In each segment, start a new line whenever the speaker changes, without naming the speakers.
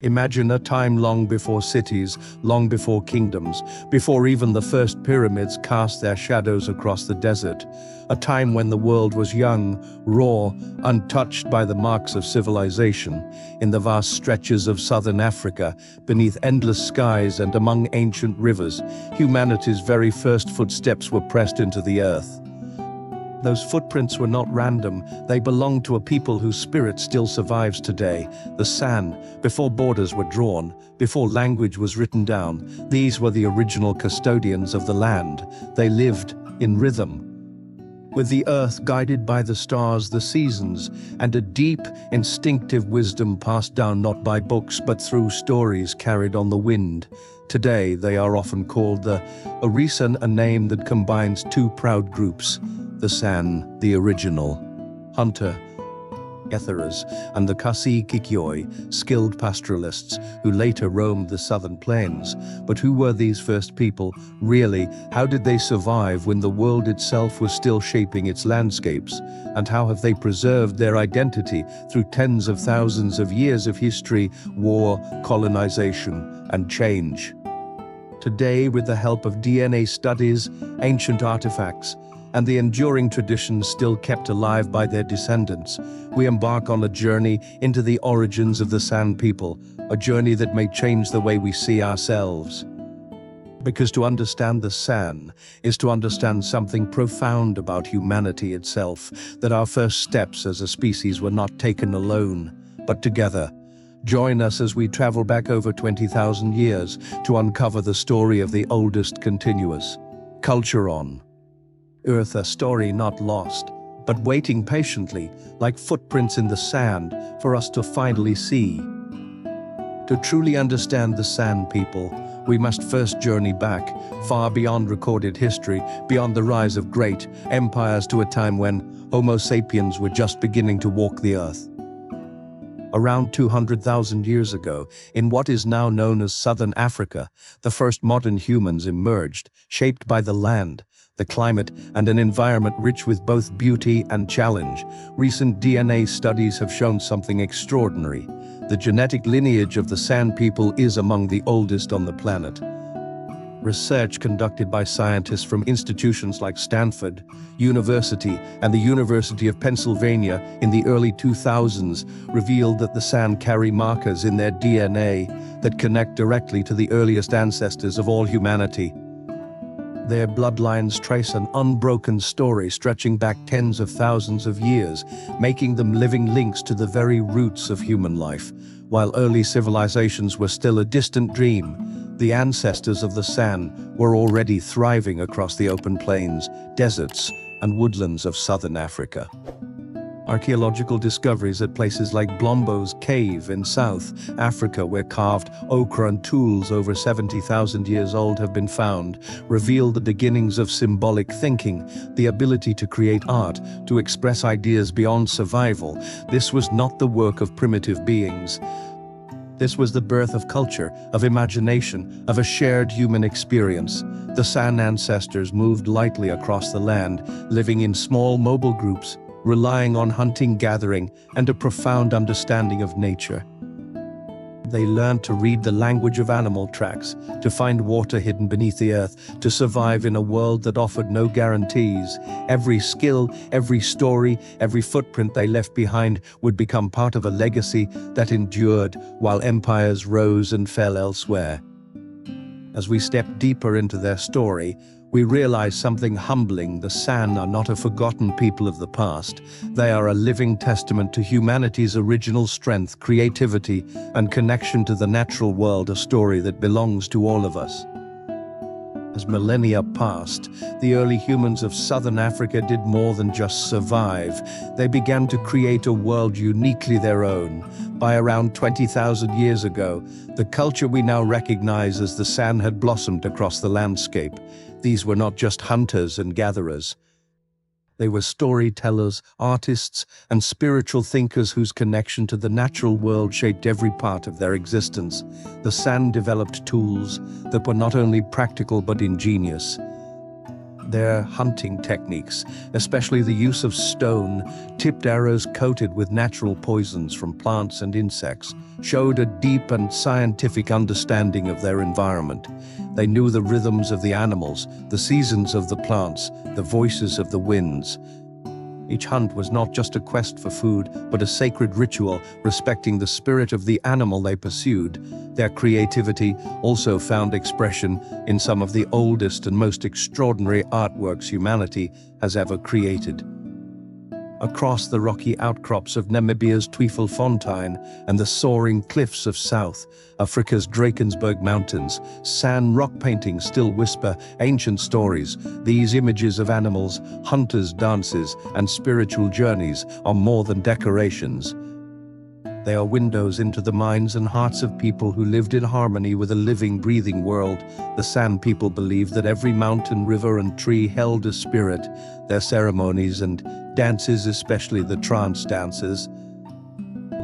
Imagine a time long before cities, long before kingdoms, before even the first pyramids cast their shadows across the desert. A time when the world was young, raw, untouched by the marks of civilization. In the vast stretches of southern Africa, beneath endless skies and among ancient rivers, humanity's very first footsteps were pressed into the earth. Those footprints were not random, they belonged to a people whose spirit still survives today. The San, before borders were drawn, before language was written down, these were the original custodians of the land. They lived in rhythm, with the earth guided by the stars, the seasons, and a deep, instinctive wisdom passed down not by books but through stories carried on the wind. Today they are often called the Orisan, a name that combines two proud groups. The San, the original, hunter, gatherers, and the Kasi Kikioi, skilled pastoralists, who later roamed the southern plains. But who were these first people, really? How did they survive when the world itself was still shaping its landscapes? And how have they preserved their identity through tens of thousands of years of history, war, colonization, and change? Today, with the help of DNA studies, ancient artifacts, and the enduring traditions still kept alive by their descendants, we embark on a journey into the origins of the San people, a journey that may change the way we see ourselves. Because to understand the San is to understand something profound about humanity itself, that our first steps as a species were not taken alone, but together. Join us as we travel back over 20,000 years to uncover the story of the oldest continuous culture on Earth, a story not lost, but waiting patiently, like footprints in the sand, for us to finally see. To truly understand the San people, we must first journey back, far beyond recorded history, beyond the rise of great empires, to a time when Homo sapiens were just beginning to walk the earth. Around 200,000 years ago, in what is now known as southern Africa, the first modern humans emerged, shaped by the land, the climate, and an environment rich with both beauty and challenge. Recent DNA studies have shown something extraordinary. The genetic lineage of the San people is among the oldest on the planet. Research conducted by scientists from institutions like Stanford University and the University of Pennsylvania in the early 2000s revealed that the San carry markers in their DNA that connect directly to the earliest ancestors of all humanity. Their bloodlines trace an unbroken story stretching back tens of thousands of years, making them living links to the very roots of human life. While early civilizations were still a distant dream, the ancestors of the San were already thriving across the open plains, deserts, and woodlands of southern Africa. Archaeological discoveries at places like Blombo's Cave in South Africa, where carved ochre and tools over 70,000 years old have been found, reveal the beginnings of symbolic thinking, the ability to create art, to express ideas beyond survival. This was not the work of primitive beings. This was the birth of culture, of imagination, of a shared human experience. The San ancestors moved lightly across the land, living in small mobile groups, relying on hunting, gathering, and a profound understanding of nature. They learned to read the language of animal tracks, to find water hidden beneath the earth, to survive in a world that offered no guarantees. Every skill, every story, every footprint they left behind would become part of a legacy that endured while empires rose and fell elsewhere. As we step deeper into their story, we realize something humbling. The San are not a forgotten people of the past. They are a living testament to humanity's original strength, creativity, and connection to the natural world, a story that belongs to all of us. As millennia passed, the early humans of southern Africa did more than just survive. They began to create a world uniquely their own. By around 20,000 years ago, the culture we now recognize as the San had blossomed across the landscape. These were not just hunters and gatherers. They were storytellers, artists, and spiritual thinkers whose connection to the natural world shaped every part of their existence. The San developed tools that were not only practical but ingenious. Their hunting techniques, especially the use of stone-tipped arrows coated with natural poisons from plants and insects, showed a deep and scientific understanding of their environment. They knew the rhythms of the animals, the seasons of the plants, the voices of the winds. Each hunt was not just a quest for food, but a sacred ritual respecting the spirit of the animal they pursued. Their creativity also found expression in some of the oldest and most extraordinary artworks humanity has ever created. Across the rocky outcrops of Namibia's Tweefontein and the soaring cliffs of South Africa's Drakensberg Mountains, sand rock paintings still whisper ancient stories. These images of animals, hunters' dances, and spiritual journeys are more than decorations. They are windows into the minds and hearts of people who lived in harmony with a living, breathing world. The Sand people believed that every mountain, river, and tree held a spirit. Their ceremonies and dances, especially the trance dances,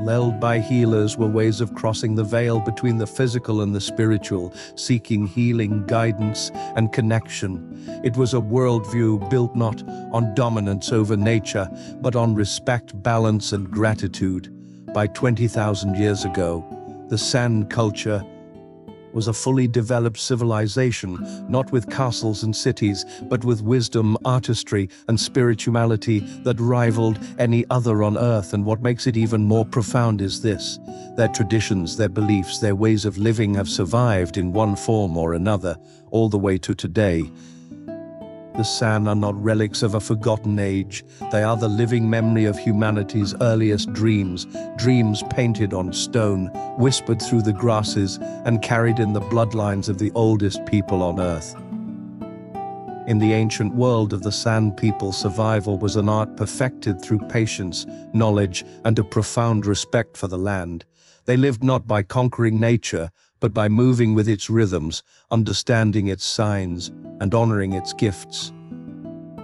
led by healers, were ways of crossing the veil between the physical and the spiritual, seeking healing, guidance, and connection. It was a worldview built not on dominance over nature, but on respect, balance, and gratitude. By 20,000 years ago, the Sand culture was a fully developed civilization, not with castles and cities, but with wisdom, artistry, and spirituality that rivaled any other on Earth. And what makes it even more profound is this: their traditions, their beliefs, their ways of living have survived in one form or another, all the way to today. The Sand are not relics of a forgotten age. They are the living memory of humanity's earliest dreams, dreams painted on stone, whispered through the grasses, and carried in the bloodlines of the oldest people on Earth. In the ancient world of the Sand people, survival was an art perfected through patience, knowledge, and a profound respect for the land. They lived not by conquering nature, but by moving with its rhythms, understanding its signs, and honoring its gifts.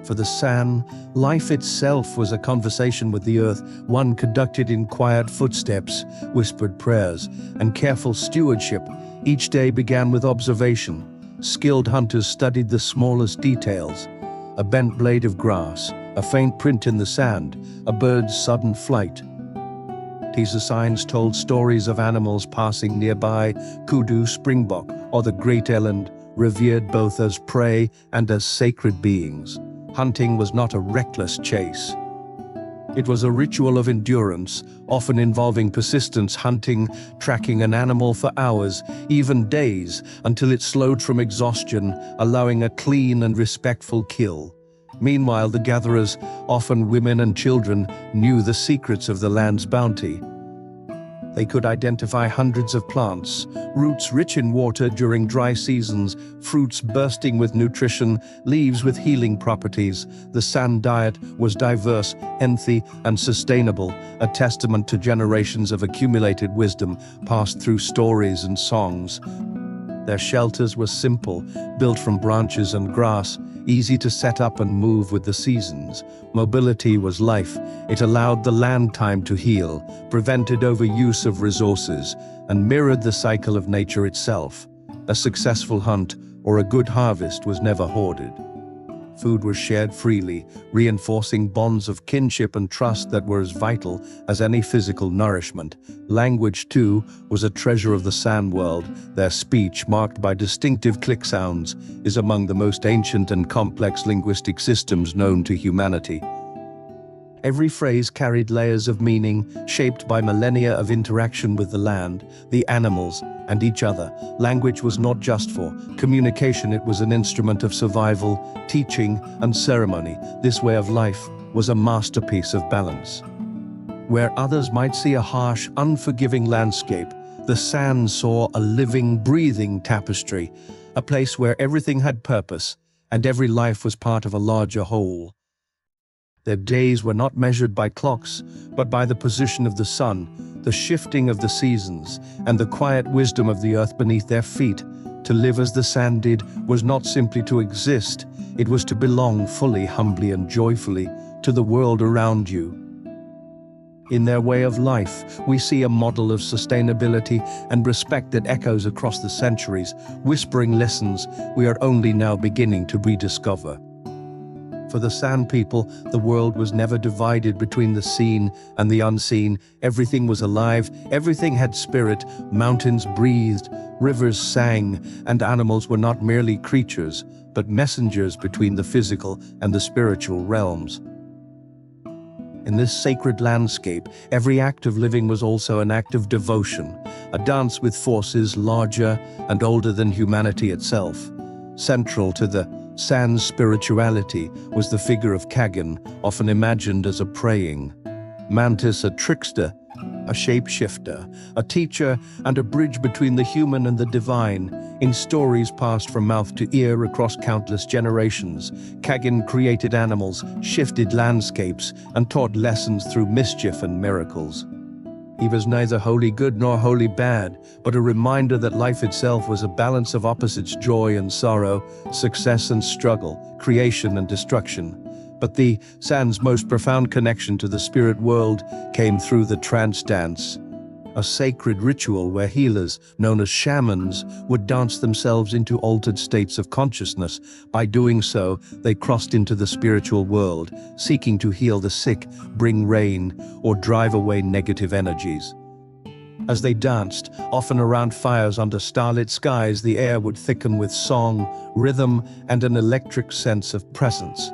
For the Sand, life itself was a conversation with the earth, one conducted in quiet footsteps, whispered prayers, and careful stewardship. Each day began with observation. Skilled hunters studied the smallest details: a bent blade of grass, a faint print in the sand, a bird's sudden flight. These signs told stories of animals passing nearby: kudu, springbok, or the great eland, revered both as prey and as sacred beings. Hunting was not a reckless chase. It was a ritual of endurance, often involving persistence, hunting, tracking an animal for hours, even days, until it slowed from exhaustion, allowing a clean and respectful kill. Meanwhile, the gatherers, often women and children, knew the secrets of the land's bounty. They could identify hundreds of plants, roots rich in water during dry seasons, fruits bursting with nutrition, leaves with healing properties. The Sand diet was diverse, healthy, and sustainable, a testament to generations of accumulated wisdom passed through stories and songs. Their shelters were simple, built from branches and grass, easy to set up and move with the seasons. Mobility was life. It allowed the land time to heal, prevented overuse of resources, and mirrored the cycle of nature itself. A successful hunt or a good harvest was never hoarded. Food was shared freely, reinforcing bonds of kinship and trust that were as vital as any physical nourishment. Language, too, was a treasure of the Sand world. Their speech, marked by distinctive click sounds, is among the most ancient and complex linguistic systems known to humanity. Every phrase carried layers of meaning, shaped by millennia of interaction with the land, the animals, and each other. Language was not just for communication, it was an instrument of survival, teaching, and ceremony. This way of life was a masterpiece of balance. Where others might see a harsh, unforgiving landscape, the Sand saw a living, breathing tapestry, a place where everything had purpose, and every life was part of a larger whole. Their days were not measured by clocks, but by the position of the sun, the shifting of the seasons, and the quiet wisdom of the earth beneath their feet. To live as the Sand did was not simply to exist, it was to belong fully, humbly, and joyfully to the world around you. In their way of life, we see a model of sustainability and respect that echoes across the centuries, whispering lessons we are only now beginning to rediscover. For the San people, the world was never divided between the seen and the unseen. Everything was alive, everything had spirit, mountains breathed, rivers sang, and animals were not merely creatures, but messengers between the physical and the spiritual realms. In this sacred landscape, every act of living was also an act of devotion, a dance with forces larger and older than humanity itself. Central to the San's spirituality was the figure of Kagan, often imagined as a praying mantis, a trickster, a shapeshifter, a teacher, and a bridge between the human and the divine. In stories passed from mouth to ear across countless generations, Kagan created animals, shifted landscapes, and taught lessons through mischief and miracles. He was neither wholly good nor wholly bad, but a reminder that life itself was a balance of opposites: joy and sorrow, success and struggle, creation and destruction. But the San's most profound connection to the spirit world came through the trance dance, a sacred ritual where healers, known as shamans, would dance themselves into altered states of consciousness. By doing so, they crossed into the spiritual world, seeking to heal the sick, bring rain, or drive away negative energies. As they danced, often around fires under starlit skies, the air would thicken with song, rhythm, and an electric sense of presence.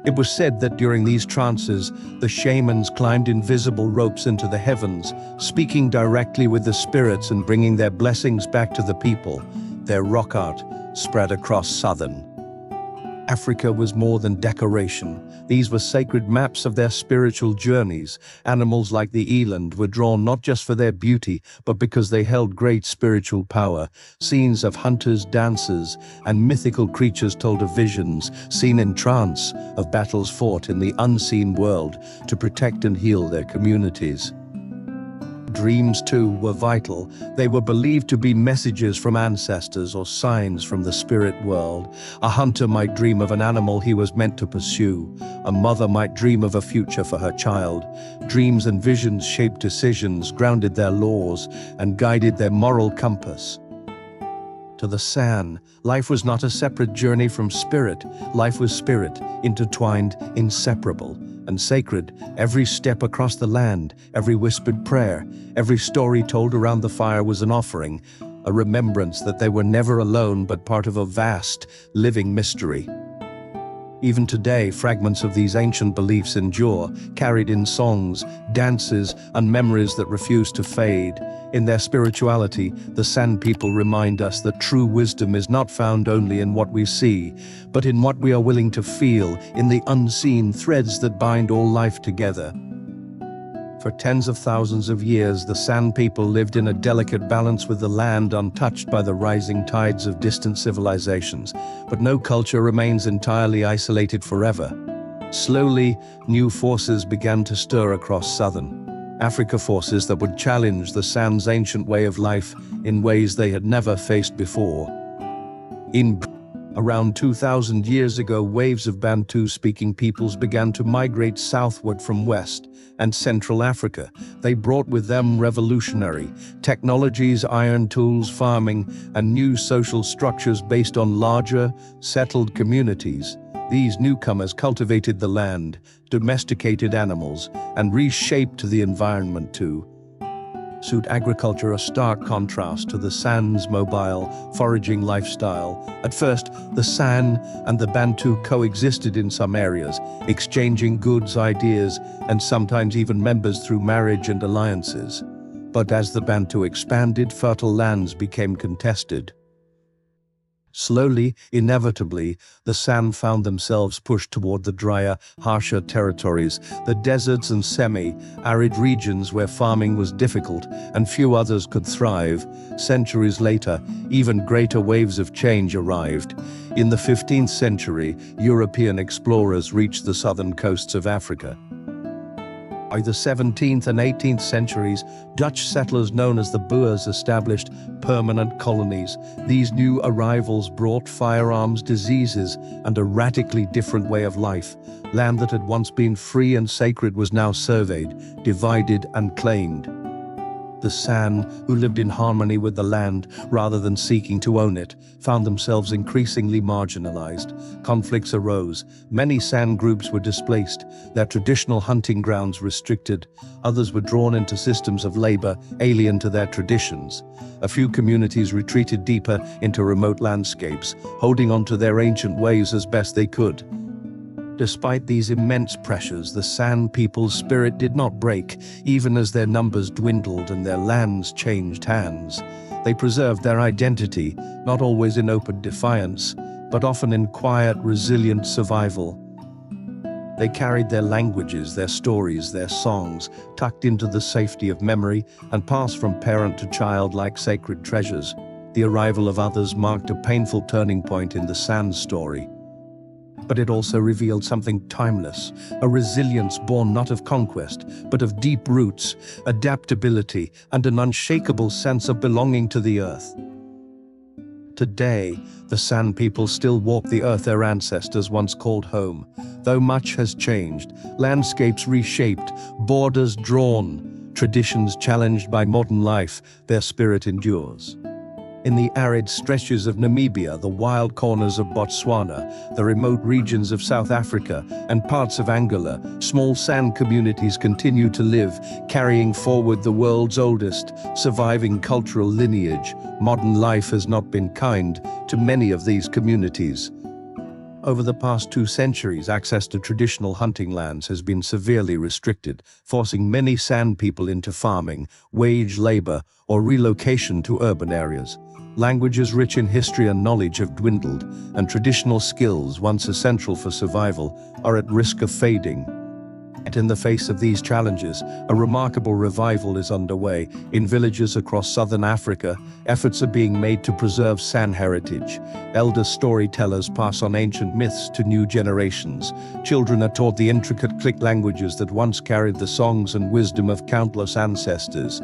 It was said that during these trances, the shamans climbed invisible ropes into the heavens, speaking directly with the spirits and bringing their blessings back to the people. Their rock art spread across southern Africa was more than decoration. These were sacred maps of their spiritual journeys. Animals like the eland were drawn not just for their beauty, but because they held great spiritual power. Scenes of hunters, dancers, and mythical creatures told of visions, seen in trance, of battles fought in the unseen world to protect and heal their communities. Dreams, too, were vital. They were believed to be messages from ancestors or signs from the spirit world. A hunter might dream of an animal he was meant to pursue. A mother might dream of a future for her child. Dreams and visions shaped decisions, grounded their laws, and guided their moral compass. To the San, life was not a separate journey from spirit. Life was spirit, intertwined, inseparable, and sacred. Every step across the land, every whispered prayer, every story told around the fire was an offering, a remembrance that they were never alone but part of a vast, living mystery. Even today, fragments of these ancient beliefs endure, carried in songs, dances, and memories that refuse to fade. In their spirituality, the San people remind us that true wisdom is not found only in what we see, but in what we are willing to feel, in the unseen threads that bind all life together. For tens of thousands of years, the San people lived in a delicate balance with the land, untouched by the rising tides of distant civilizations. But no culture remains entirely isolated forever. Slowly, new forces began to stir across southern Africa, forces that would challenge the San's ancient way of life in ways they had never faced before. Around 2,000 years ago, waves of Bantu-speaking peoples began to migrate southward from West and Central Africa. They brought with them revolutionary technologies, iron tools, farming, and new social structures based on larger, settled communities. These newcomers cultivated the land, domesticated animals, and reshaped the environment to suit agriculture, a stark contrast to the San's mobile, foraging lifestyle. At first, the San and the Bantu coexisted in some areas, exchanging goods, ideas, and sometimes even members through marriage and alliances. But as the Bantu expanded, fertile lands became contested. Slowly, inevitably, the San found themselves pushed toward the drier, harsher territories, the deserts and semi-arid regions where farming was difficult and few others could thrive. Centuries later, even greater waves of change arrived. In the 15th century, European explorers reached the southern coasts of Africa. By the 17th and 18th centuries, Dutch settlers known as the Boers established permanent colonies. These new arrivals brought firearms, diseases, and a radically different way of life. Land that had once been free and sacred was now surveyed, divided, and claimed. The San, who lived in harmony with the land rather than seeking to own it, found themselves increasingly marginalized. Conflicts arose. Many San groups were displaced, their traditional hunting grounds restricted. Others were drawn into systems of labor alien to their traditions. A few communities retreated deeper into remote landscapes, holding on to their ancient ways as best they could. Despite these immense pressures, the San people's spirit did not break, even as their numbers dwindled and their lands changed hands. They preserved their identity, not always in open defiance, but often in quiet, resilient survival. They carried their languages, their stories, their songs, tucked into the safety of memory and passed from parent to child like sacred treasures. The arrival of others marked a painful turning point in the San story. But it also revealed something timeless, a resilience born not of conquest, but of deep roots, adaptability, and an unshakable sense of belonging to the earth. Today, the San people still walk the earth their ancestors once called home. Though much has changed, landscapes reshaped, borders drawn, traditions challenged by modern life, their spirit endures. In the arid stretches of Namibia, the wild corners of Botswana, the remote regions of South Africa, and parts of Angola, small San communities continue to live, carrying forward the world's oldest, surviving cultural lineage. Modern life has not been kind to many of these communities. Over the past 2 centuries, access to traditional hunting lands has been severely restricted, forcing many San people into farming, wage labor, or relocation to urban areas. Languages rich in history and knowledge have dwindled, and traditional skills, once essential for survival, are at risk of fading. Yet in the face of these challenges, a remarkable revival is underway. In villages across southern Africa, efforts are being made to preserve San heritage. Elder storytellers pass on ancient myths to new generations. Children are taught the intricate click languages that once carried the songs and wisdom of countless ancestors.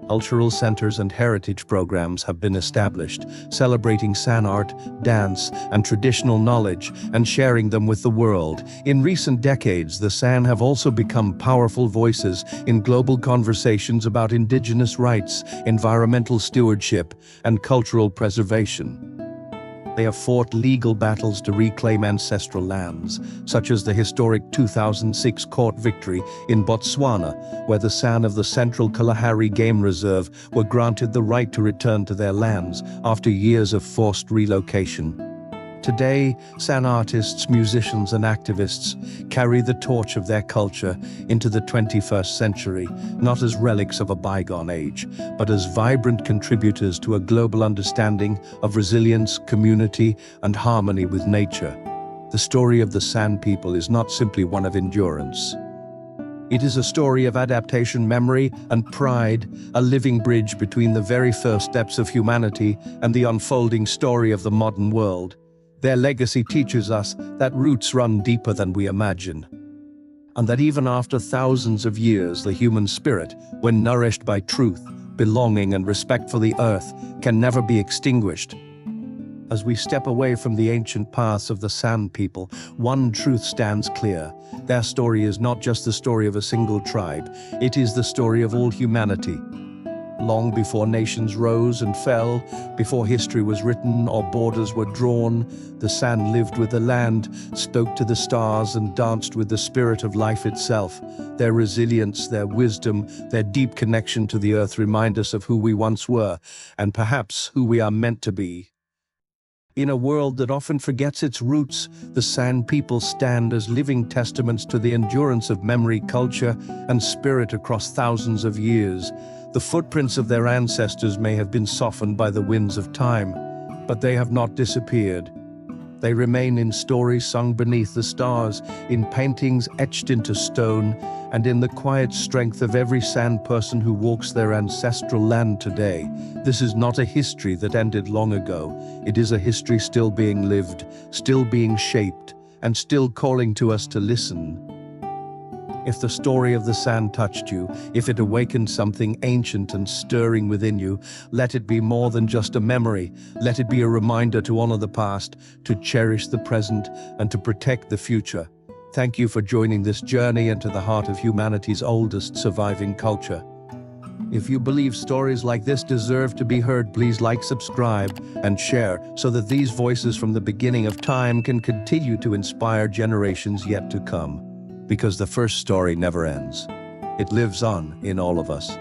Cultural centers and heritage programs have been established, celebrating San art, dance, and traditional knowledge, and sharing them with the world. In recent decades, the San have also become powerful voices in global conversations about indigenous rights, environmental stewardship, and cultural preservation. They have fought legal battles to reclaim ancestral lands, such as the historic 2006 court victory in Botswana, where the San of the Central Kalahari Game Reserve were granted the right to return to their lands after years of forced relocation. Today, San artists, musicians, and activists carry the torch of their culture into the 21st century, not as relics of a bygone age, but as vibrant contributors to a global understanding of resilience, community, and harmony with nature. The story of the San people is not simply one of endurance. It is a story of adaptation, memory, and pride, a living bridge between the very first steps of humanity and the unfolding story of the modern world. Their legacy teaches us that roots run deeper than we imagine, and that even after thousands of years, the human spirit, when nourished by truth, belonging, and respect for the earth, can never be extinguished. As we step away from the ancient paths of the San people, one truth stands clear. Their story is not just the story of a single tribe, it is the story of all humanity. Long before nations rose and fell, before history was written or borders were drawn, the San lived with the land, spoke to the stars, and danced with the spirit of life itself. Their resilience, their wisdom, their deep connection to the earth remind us of who we once were, and perhaps who we are meant to be. In a world that often forgets its roots, the San people stand as living testaments to the endurance of memory, culture, and spirit across thousands of years. The footprints of their ancestors may have been softened by the winds of time, but they have not disappeared. They remain in stories sung beneath the stars, in paintings etched into stone, and in the quiet strength of every San person who walks their ancestral land today. This is not a history that ended long ago. It is a history still being lived, still being shaped, and still calling to us to listen. If the story of the San touched you, if it awakened something ancient and stirring within you, let it be more than just a memory. Let it be a reminder to honor the past, to cherish the present, and to protect the future. Thank you for joining this journey into the heart of humanity's oldest surviving culture. If you believe stories like this deserve to be heard, please like, subscribe, and share so that these voices from the beginning of time can continue to inspire generations yet to come. Because the first story never ends. It lives on in all of us.